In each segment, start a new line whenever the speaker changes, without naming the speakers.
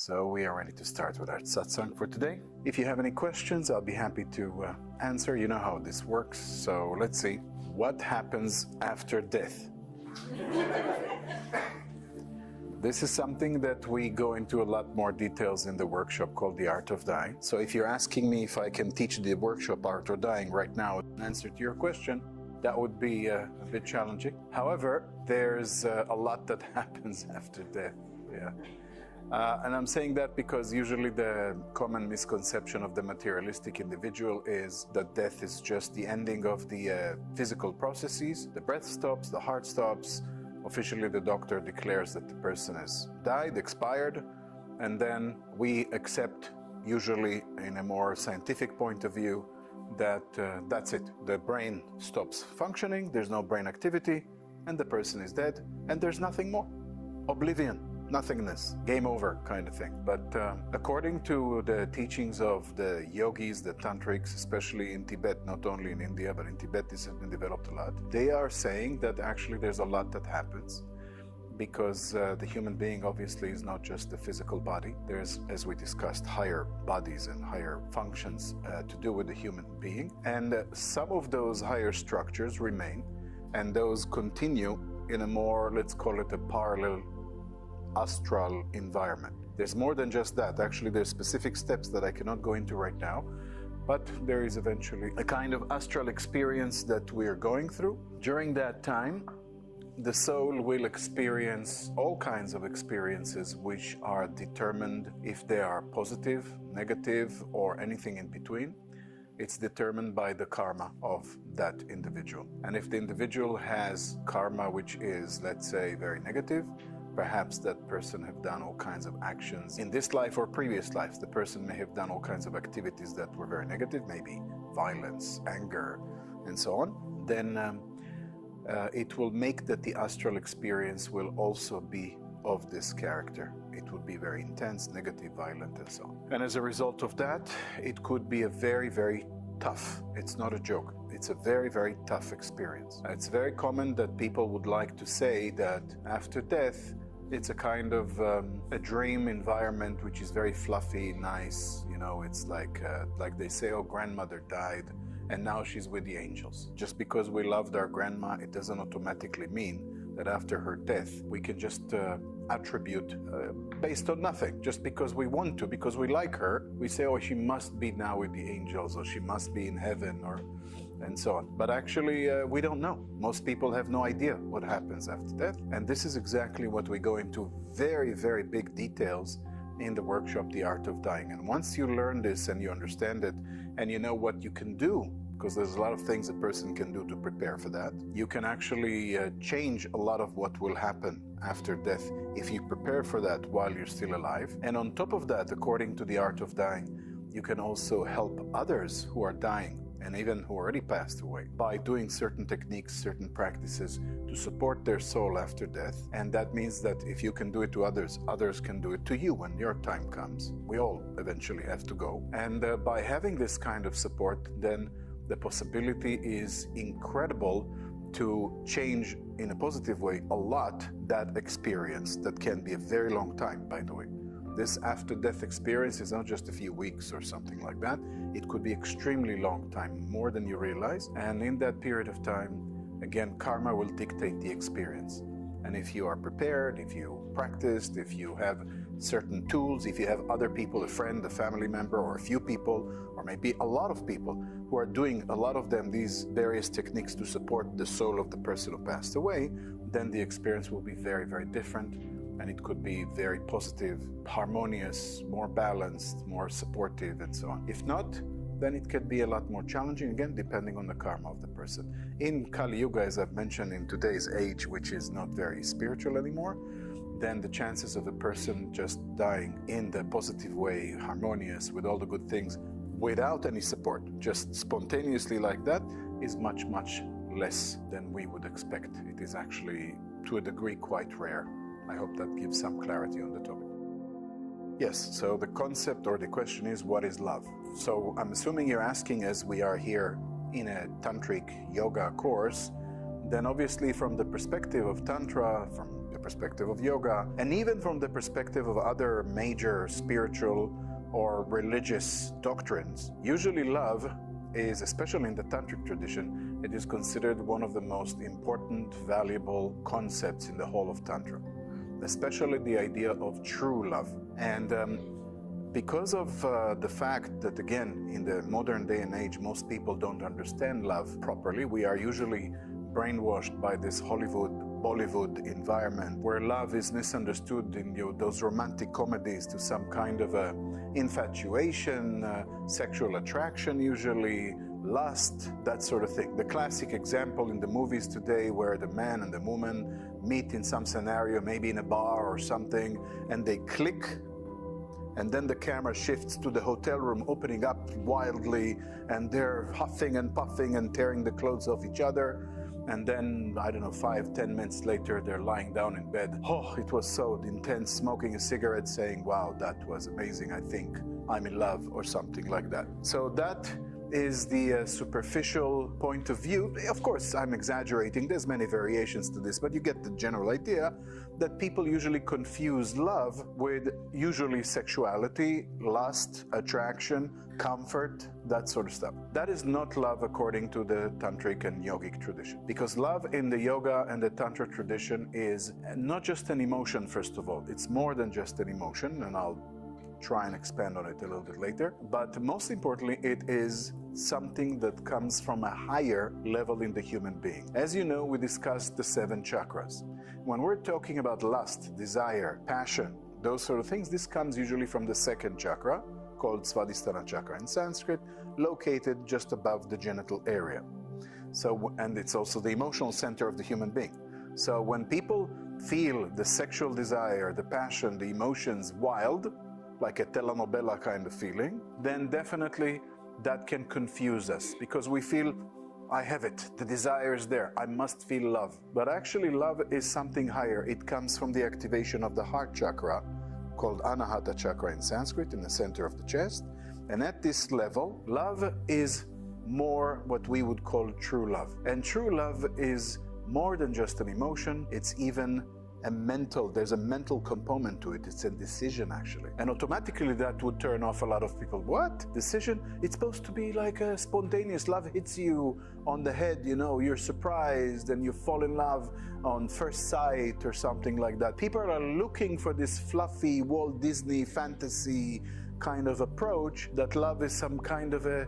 So we are ready to start with our satsang for today. If you have any questions, I'll be happy to answer. You know how this works. So let's see. What happens after death? This is something that we go into a lot more details in the workshop called The Art of Dying. So if you're asking me if I can teach the workshop Art of Dying right now in answer to your question, that would be a bit challenging. However, there's a lot that happens after death. Yeah. And I'm saying that because usually the common misconception of the materialistic individual is that death is just the ending of the physical processes. The breath stops, the heart stops. Officially, the doctor declares that the person has died, expired, and then we accept, usually in a more scientific point of view, that that's it. The brain stops functioning, there's no brain activity, and the person is dead, and there's nothing more. Oblivion. Nothingness, game over kind of thing. But according to the teachings of the yogis, the tantrics, especially in Tibet, not only in India, but in Tibet this has been developed a lot, they are saying that actually there's a lot that happens because the human being obviously is not just the physical body. There's, as we discussed, higher bodies and higher functions to do with the human being. And some of those higher structures remain, and those continue in a more, let's call it a parallel astral environment. There's more than just that. Actually, there's specific steps that I cannot go into right now, but there is eventually a kind of astral experience that we're going through. During that time, the soul will experience all kinds of experiences which are determined if they are positive, negative, or anything in between. It's determined by the karma of that individual. And if the individual has karma which is, let's say, very negative, perhaps that person have done all kinds of actions in this life or previous lives. The person may have done all kinds of activities that were very negative, maybe violence, anger, and so on. Then it will make that the astral experience will also be of this character. It will be very intense, negative, violent, and so on. And as a result of that, it could be a very, very tough. It's not a joke. It's a very, very tough experience. It's very common that people would like to say that after death, it's a kind of a dream environment which is very fluffy, nice. You know, it's like they say, oh, grandmother died and now she's with the angels. Just because we loved our grandma, it doesn't automatically mean that after her death, we can just attribute based on nothing. Just because we want to, because we like her, we say, oh, she must be now with the angels, or she must be in heaven, or and so on. But actually, we don't know. Most people have no idea what happens after death. And this is exactly what we go into very, very big details in the workshop, The Art of Dying. And once you learn this and you understand it, and you know what you can do, because there's a lot of things a person can do to prepare for that, you can actually change a lot of what will happen after death if you prepare for that while you're still alive. And on top of that, according to The Art of Dying, you can also help others who are dying and even who already passed away by doing certain techniques, certain practices to support their soul after death. And that means that if you can do it to others, others can do it to you when your time comes. We all eventually have to go. And by having this kind of support, then the possibility is incredible to change in a positive way a lot that experience that can be a very long time, by the way. This after-death experience is not just a few weeks or something like that. It could be extremely long time, more than you realize. And in that period of time, again, karma will dictate the experience. And if you are prepared, if you practiced, if you have certain tools, if you have other people, a friend, a family member, or a few people, or maybe a lot of people who are doing, a lot of them, these various techniques to support the soul of the person who passed away, then the experience will be very, very different. And it could be very positive, harmonious, more balanced, more supportive, and so on. If not, then it could be a lot more challenging, again, depending on the karma of the person. In Kali Yuga, as I've mentioned, in today's age, which is not very spiritual anymore, then the chances of a person just dying in the positive way, harmonious, with all the good things, without any support, just spontaneously like that, is much, much less than we would expect. It is actually, to a degree, quite rare. I hope that gives some clarity on the topic. Yes, so the concept or the question is, what is love? So I'm assuming you're asking, as we are here in a tantric yoga course, then obviously from the perspective of Tantra, from the perspective of yoga, and even from the perspective of other major spiritual or religious doctrines, usually love is, especially in the Tantric tradition, it is considered one of the most important, valuable concepts in the whole of Tantra, especially the idea of true love. And because of the fact that, again, in the modern day and age, most people don't understand love properly, we are usually brainwashed by this Hollywood, Bollywood environment where love is misunderstood in those romantic comedies to some kind of a infatuation, sexual attraction usually, lust, that sort of thing. The classic example in the movies today where the man and the woman meet in some scenario, maybe in a bar or something, and they click, and then the camera shifts to the hotel room opening up wildly, and they're huffing and puffing and tearing the clothes off each other. And then, I don't know, 5-10 minutes later, they're lying down in bed. Oh, it was so intense, smoking a cigarette, saying, wow, that was amazing, I think I'm in love, or something like that. So that is the superficial point of view. Of course, I'm exaggerating. There's many variations to this, but you get the general idea that people usually confuse love with usually sexuality, lust, attraction, comfort, that sort of stuff. That is not love according to the Tantric and Yogic tradition. Because love in the Yoga and the Tantra tradition is not just an emotion, first of all. It's more than just an emotion, and I'll try and expand on it a little bit later. But most importantly, it is something that comes from a higher level in the human being. As you know, we discussed the 7 chakras. When we're talking about lust, desire, passion, those sort of things, this comes usually from the 2nd chakra, called Svadhisthana chakra in Sanskrit, located just above the genital area. So, and it's also the emotional center of the human being. So when people feel the sexual desire, the passion, the emotions wild, like a telenovela kind of feeling, then definitely that can confuse us, because we feel, I have it, the desire is there, I must feel love. But actually love is something higher. It comes from the activation of the heart chakra, called Anahata chakra in Sanskrit, in the center of the chest. And at this level, love is more what we would call true love. And true love is more than just an emotion, it's even there's a mental component to it. It's a decision, actually. And automatically that would turn off a lot of people. What? Decision? It's supposed to be like a spontaneous love hits you on the head, you know, you're surprised and you fall in love on first sight or something like that. People are looking for this fluffy Walt Disney fantasy kind of approach, that love is some kind of a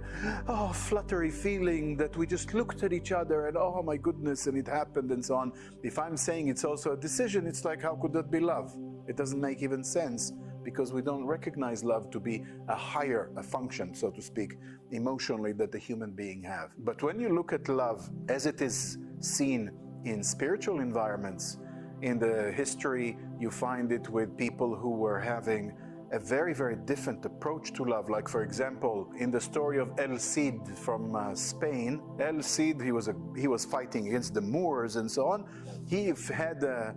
fluttery feeling that we just looked at each other and oh my goodness, and it happened and so on. If I'm saying it's also a decision, it's like, how could that be love? It doesn't make even sense, because we don't recognize love to be a function, so to speak, emotionally, that the human being have. But when you look at love as it is seen in spiritual environments, in the history, you find it with people who were having a very, very different approach to love. Like, for example, in the story of El Cid from Spain, El Cid, he was fighting against the Moors and so on. He had a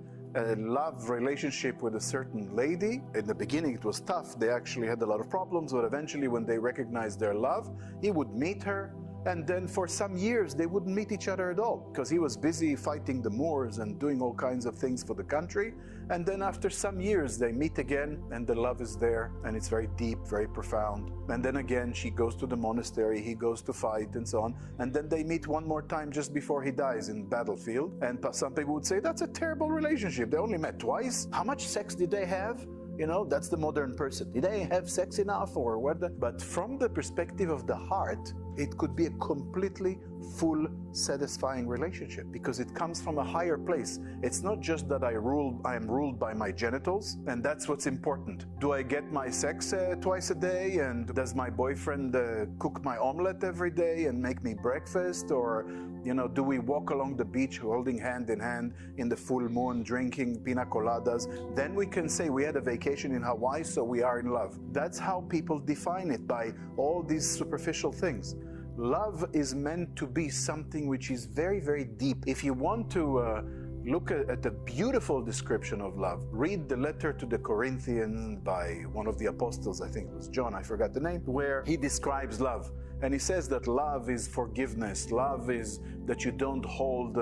love relationship with a certain lady. In the beginning it was tough. They actually had a lot of problems, but eventually when they recognized their love, he would meet her. And then for some years they wouldn't meet each other at all, because he was busy fighting the Moors and doing all kinds of things for the country. And then after some years they meet again, and the love is there, and it's very deep, very profound. And then again she goes to the monastery, he goes to fight and so on. And then they meet one more time just before he dies in battlefield. And some people would say, that's a terrible relationship. They only met twice. How much sex did they have? You know, that's the modern person. Did they have sex enough or what? But from the perspective of the heart, it could be a completely full, satisfying relationship, because it comes from a higher place. It's not just that I am ruled by my genitals, and that's what's important. Do I get my sex twice a day? And does my boyfriend cook my omelet every day and make me breakfast? Or, you know, do we walk along the beach holding hand in hand in the full moon, drinking pina coladas? Then we can say we had a vacation in Hawaii, so we are in love. That's how people define it, by all these superficial things. Love is meant to be something which is very, very deep. If you want to look at a beautiful description of love, read the letter to the Corinthians by one of the apostles, I think it was John, I forgot the name, where he describes love. And he says that love is forgiveness. Love is that you don't hold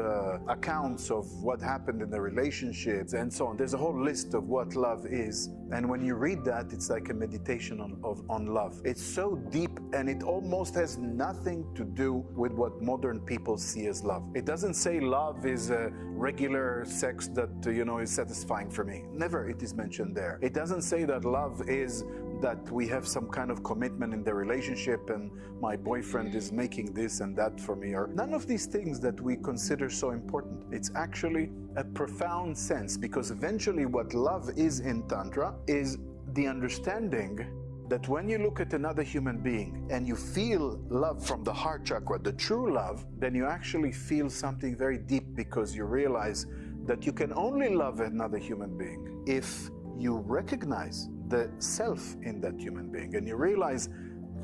accounts of what happened in the relationships and so on. There's a whole list of what love is. And when you read that, it's like a meditation on love. It's so deep, and it almost has nothing to do with what modern people see as love. It doesn't say love is a regular sex that, is satisfying for me. Never it is mentioned there. It doesn't say that love is that we have some kind of commitment in the relationship and my boyfriend is making this and that for me, or none of these things that we consider so important. It's actually a profound sense, because eventually what love is in Tantra is the understanding that when you look at another human being and you feel love from the heart chakra, the true love, then you actually feel something very deep, because you realize that you can only love another human being if you recognize the self in that human being, and you realize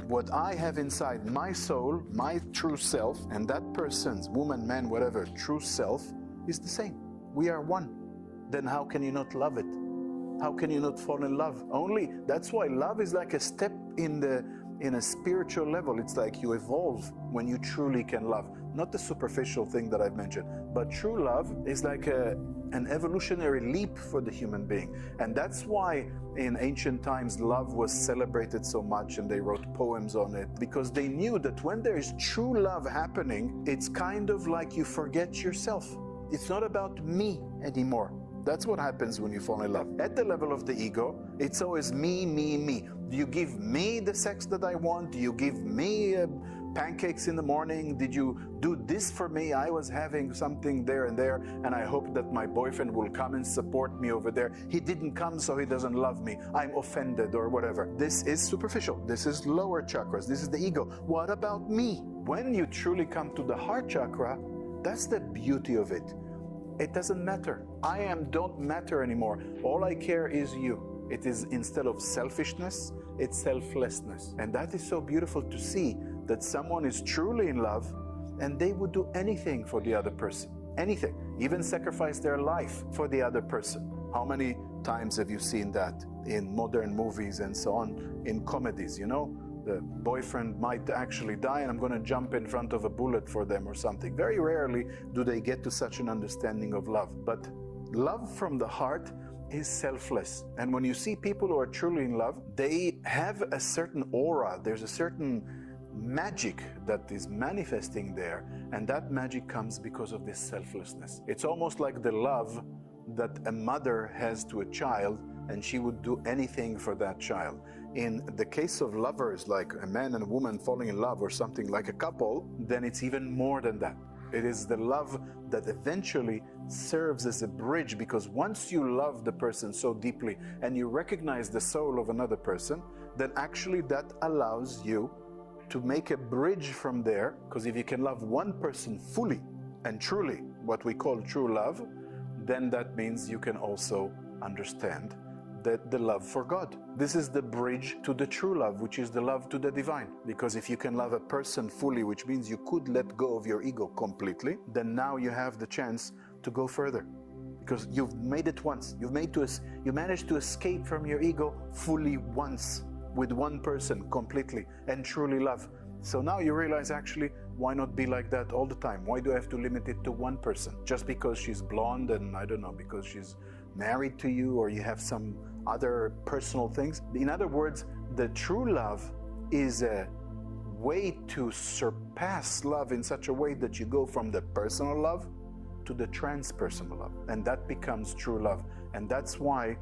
what I have inside my soul, my true self, and that person's, woman, man, whatever, true self is the same. We are one. Then how can you not love it? How can you not fall in love? That's why love is like a step in a spiritual level. It's like you evolve when you truly can love. Not the superficial thing that I've mentioned, but true love is like an evolutionary leap for the human being. And that's why in ancient times love was celebrated so much, and they wrote poems on it, because they knew that when there is true love happening, it's kind of like you forget yourself. It's not about me anymore. That's what happens when you fall in love. At the level of the ego, it's always me, me, me. Do you give me the sex that I want? Do you give me pancakes in the morning? Did you do this for me? I was having something there and there, and I hope that my boyfriend will come and support me over there. He didn't come, so he doesn't love me. I'm offended or whatever. This is superficial. This is lower chakras. This is the ego. What about me? When you truly come to the heart chakra, that's the beauty of it. It doesn't matter. Don't matter anymore. All I care is you. It is, instead of selfishness, it's selflessness. And that is so beautiful to see, that someone is truly in love and they would do anything for the other person. Anything. Even sacrifice their life for the other person. How many times have you seen that in modern movies and so on, in comedies, The boyfriend might actually die and I'm going to jump in front of a bullet for them or something. Very rarely do they get to such an understanding of love. But love from the heart is selfless. And when you see people who are truly in love, they have a certain aura. There's a certain magic that is manifesting there. And that magic comes because of this selflessness. It's almost like the love that a mother has to a child, and she would do anything for that child. In the case of lovers, like a man and a woman falling in love or something like a couple, then it's even more than that. It is the love that eventually serves as a bridge, because once you love the person so deeply and you recognize the soul of another person, then actually that allows you to make a bridge from there, because if you can love one person fully and truly, what we call true love, then that means you can also understand the love for God. This is the bridge to the true love, which is the love to the divine. Because if you can love a person fully, which means you could let go of your ego completely, then now you have the chance to go further. Because you've made it once. You managed to escape from your ego fully once, with one person completely, and truly love. So now you realize, actually, why not be like that all the time? Why do I have to limit it to one person? Just because she's blonde and, I don't know, because she's married to you, or you have some other personal things. In other words, the true love is a way to surpass love in such a way that you go from the personal love to the transpersonal love. And that becomes true love. And that's why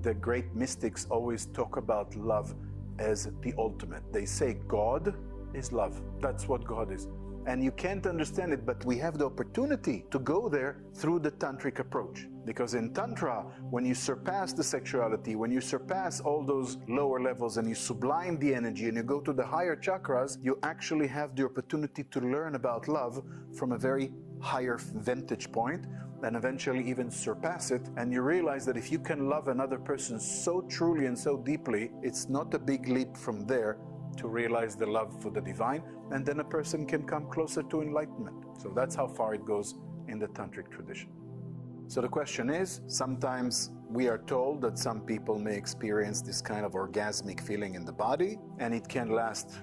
the great mystics always talk about love as the ultimate. They say God is love. That's what God is. And you can't understand it, but we have the opportunity to go there through the tantric approach. Because in Tantra, when you surpass the sexuality, when you surpass all those lower levels and you sublime the energy and you go to the higher chakras, you actually have the opportunity to learn about love from a very higher vantage point, and eventually even surpass it. And you realize that if you can love another person so truly and so deeply, it's not a big leap from there to realize the love for the divine, and then a person can come closer to enlightenment. So that's how far it goes in the tantric tradition. So the question is, sometimes we are told that some people may experience this kind of orgasmic feeling in the body, and it can last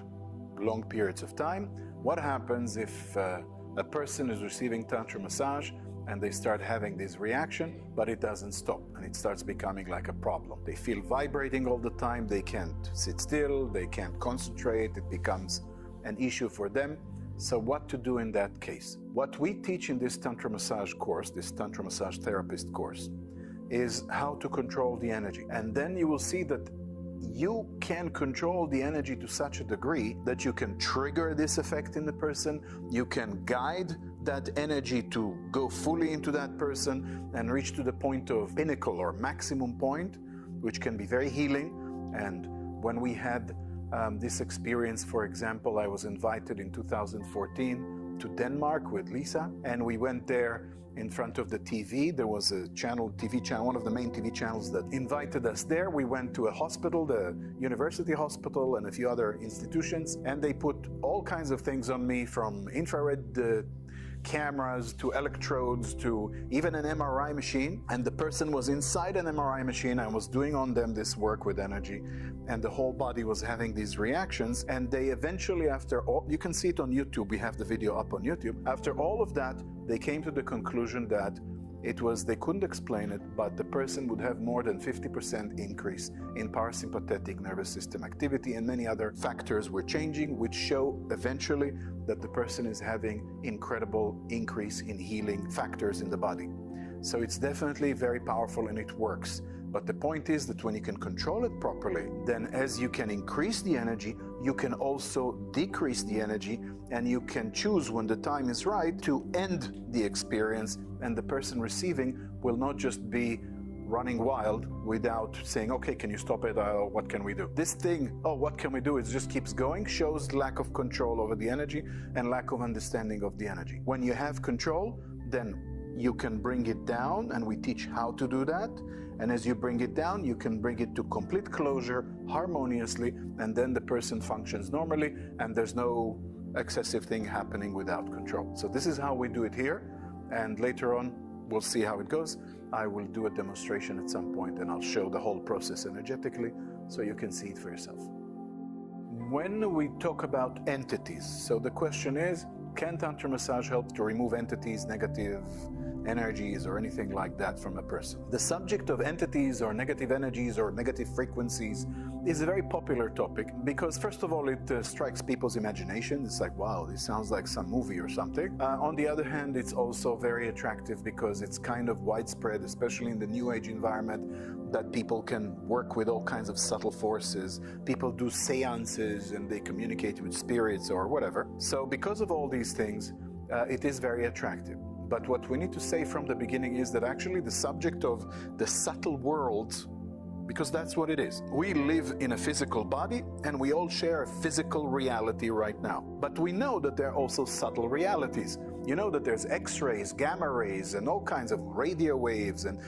long periods of time. What happens if a person is receiving Tantra massage and they start having this reaction, but it doesn't stop and it starts becoming like a problem? They feel vibrating all the time, they can't sit still, they can't concentrate, it becomes an issue for them. So what to do in that case? What we teach in this Tantra massage course, this Tantra massage therapist course, is how to control the energy. And then you will see that you can control the energy to such a degree that you can trigger this effect in the person, you can guide that energy to go fully into that person and reach to the point of pinnacle or maximum point, which can be very healing. And when we had this experience, for example, I was invited in 2014 to Denmark with Lisa, and we went there in front of the TV. There was a TV channel, one of the main TV channels that invited us there. We went to a hospital, the university hospital, and a few other institutions, and they put all kinds of things on me, from infrared cameras to electrodes to even an MRI machine. And the person was inside an MRI machine and was doing on them this work with energy, and the whole body was having these reactions. And they eventually, after all, you can see it on YouTube, we have the video up on YouTube. After all of that, they came to the conclusion that they couldn't explain it, but the person would have more than 50% increase in parasympathetic nervous system activity, and many other factors were changing, which show eventually that the person is having incredible increase in healing factors in the body. So it's definitely very powerful and it works. But the point is that when you can control it properly, then as you can increase the energy, you can also decrease the energy, and you can choose when the time is right to end the experience, and the person receiving will not just be running wild without saying, okay, can you stop it? What can we do? This thing, oh, what can we do? It just keeps going, shows lack of control over the energy and lack of understanding of the energy. When you have control, then you can bring it down, and we teach how to do that. And as you bring it down, you can bring it to complete closure harmoniously, and then the person functions normally, and there's no excessive thing happening without control. So this is how we do it here, and later on we'll see how it goes. I will do a demonstration at some point, and I'll show the whole process energetically so you can see it for yourself. When we talk about entities, so the question is, can Tantra massage help to remove entities, negative energies, or anything like that from a person? The subject of entities or negative energies or negative frequencies is a very popular topic because, first of all, it strikes people's imagination. It's like, wow, this sounds like some movie or something. On the other hand, it's also very attractive because it's kind of widespread, especially in the New Age environment, that people can work with all kinds of subtle forces. People do seances and they communicate with spirits or whatever. So because of all these things, it is very attractive. But what we need to say from the beginning is that actually the subject of the subtle world, because that's what it is. We live in a physical body and we all share a physical reality right now. But we know that there are also subtle realities. You know that there's X-rays, gamma rays, and all kinds of radio waves and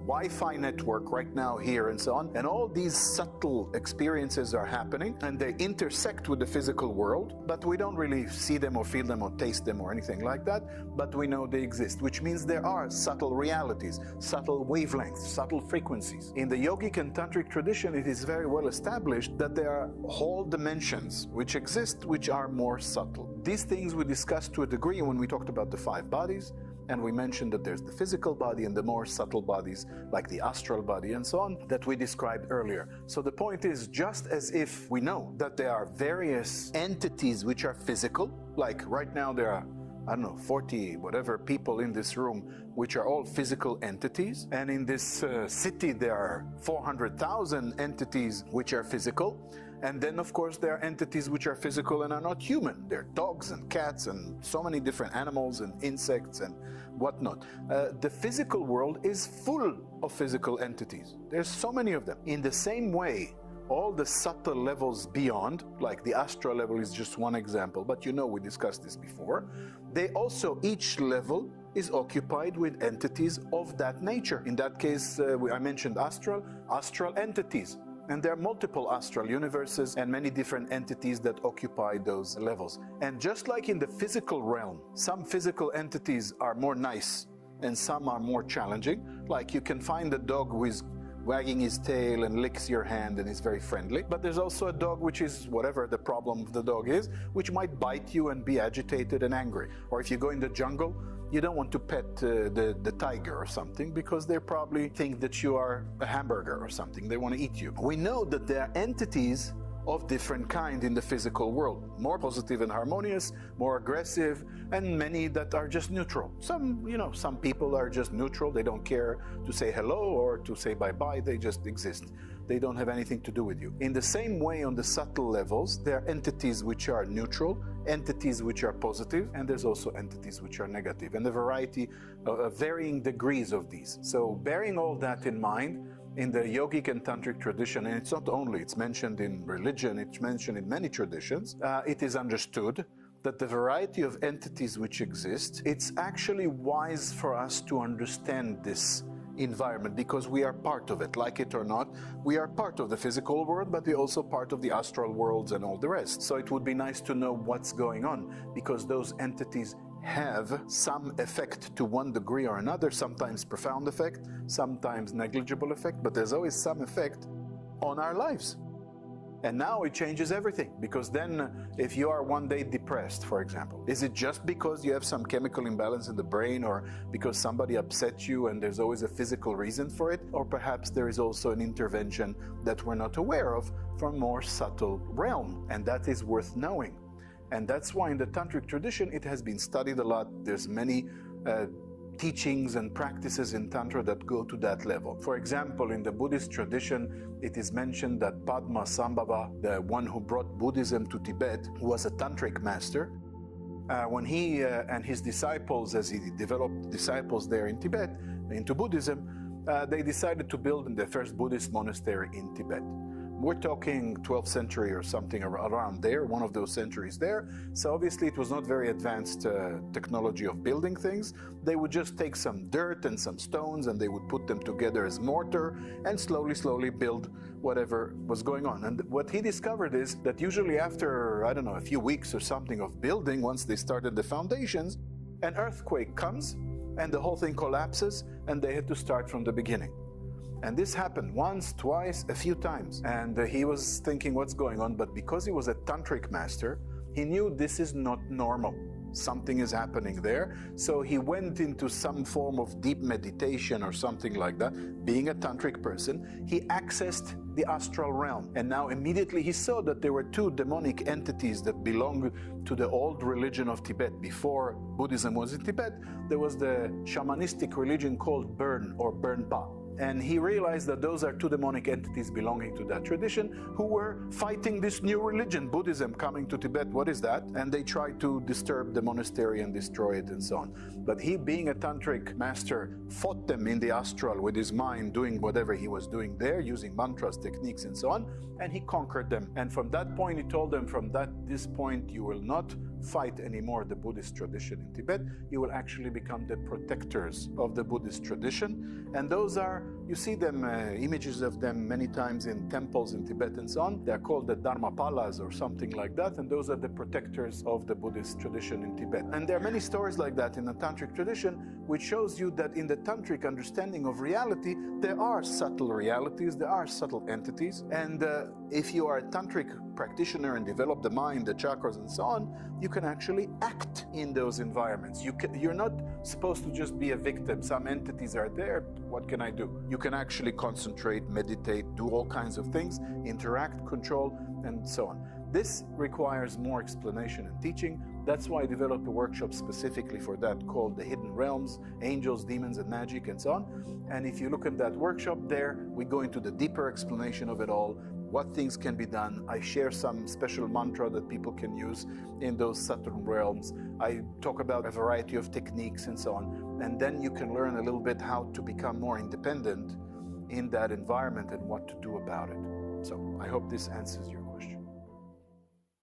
Wi-Fi network right now here and so on. And all these subtle experiences are happening and they intersect with the physical world, but we don't really see them or feel them or taste them or anything like that, but we know they exist, which means there are subtle realities, subtle wavelengths, subtle frequencies. In the yogic and tantric tradition, it is very well established that there are whole dimensions which exist, which are more subtle. These things we discussed to a degree when we talked about the 5 bodies, and we mentioned that there's the physical body and the more subtle bodies like the astral body and so on that we described earlier. So the point is, just as if we know that there are various entities which are physical, like right now there are, I don't know, 40 whatever people in this room which are all physical entities, and in this city there are 400,000 entities which are physical. And then, of course, there are entities which are physical and are not human. There are dogs and cats and so many different animals and insects and whatnot. The physical world is full of physical entities. There's so many of them. In the same way, all the subtle levels beyond, like the astral level is just one example, but you know we discussed this before, they also, each level is occupied with entities of that nature. In that case, I mentioned astral entities. And there are multiple astral universes and many different entities that occupy those levels. And just like in the physical realm, some physical entities are more nice and some are more challenging. Like you can find a dog who is wagging his tail and licks your hand and is very friendly. But there's also a dog which is whatever the problem of the dog is, which might bite you and be agitated and angry. Or if you go in the jungle, you don't want to pet the tiger or something because they probably think that you are a hamburger or something. They want to eat you. We know that there are entities of different kind in the physical world, more positive and harmonious, more aggressive, and many that are just neutral. Some people are just neutral. They don't care to say hello or to say bye-bye. They just exist. They don't have anything to do with you. In the same way, on the subtle levels, there are entities which are neutral, entities which are positive, and there's also entities which are negative, and a variety of varying degrees of these. So bearing all that in mind, in the yogic and tantric tradition, and it's not only, it's mentioned in religion, it's mentioned in many traditions, it is understood that the variety of entities which exist, it's actually wise for us to understand this environment because we are part of it. Like it or not, we are part of the physical world, but we're also part of the astral worlds and all the rest. So it would be nice to know what's going on because those entities have some effect to one degree or another, sometimes profound effect, sometimes negligible effect, but there's always some effect on our lives. And now it changes everything, because then if you are one day depressed, for example, is it just because you have some chemical imbalance in the brain or because somebody upset you and there's always a physical reason for it? Or perhaps there is also an intervention that we're not aware of from a more subtle realm, and that is worth knowing. And that's why in the tantric tradition it has been studied a lot. There's many teachings and practices in Tantra that go to that level. For example, in the Buddhist tradition, it is mentioned that Padmasambhava, the one who brought Buddhism to Tibet, was a tantric master. When he and his disciples, as he developed disciples there in Tibet, into Buddhism, they decided to build the first Buddhist monastery in Tibet. We're talking 12th century or something around there, one of those centuries there. So obviously it was not very advanced technology of building things. They would just take some dirt and some stones and they would put them together as mortar and slowly build whatever was going on. And what he discovered is that usually after, I don't know, a few weeks or something of building, once they started the foundations, an earthquake comes and the whole thing collapses and they had to start from the beginning. And this happened once, twice, a few times. And he was thinking what's going on, but because he was a tantric master, he knew this is not normal. Something is happening there. So he went into some form of deep meditation or something like that. Being a tantric person, he accessed the astral realm. And now immediately he saw that there were two demonic entities that belonged to the old religion of Tibet. Before Buddhism was in Tibet, there was the shamanistic religion called Burn or Burnpa. And he realized that those are two demonic entities belonging to that tradition who were fighting this new religion, Buddhism, coming to Tibet. What is that? And they tried to disturb the monastery and destroy it and so on. But he, being a tantric master, fought them in the astral with his mind, doing whatever he was doing there, using mantras, techniques, and so on, and he conquered them. And from that point, he told them, from this point, you will not fight anymore the Buddhist tradition in Tibet. You will actually become the protectors of the Buddhist tradition. And those are, you see them, images of them many times in temples in Tibet and so on. They're called the Dharmapalas or something like that. And those are the protectors of the Buddhist tradition in Tibet. And there are many stories like that in the tantric tradition, which shows you that in the tantric understanding of reality, there are subtle realities, there are subtle entities. And if you are a tantric practitioner and develop the mind, the chakras and so on, you can actually act in those environments. You're not supposed to just be a victim. Some entities are there, what can I do? You can actually concentrate, meditate, do all kinds of things, interact, control, and so on. This requires more explanation and teaching. That's why I developed a workshop specifically for that called The Hidden Realms, Angels, Demons, and Magic, and so on. And if you look at that workshop there, we go into the deeper explanation of it all, what things can be done. I share some special mantra that people can use in those subtle realms. I talk about a variety of techniques and so on. And then you can learn a little bit how to become more independent in that environment and what to do about it. So I hope this answers your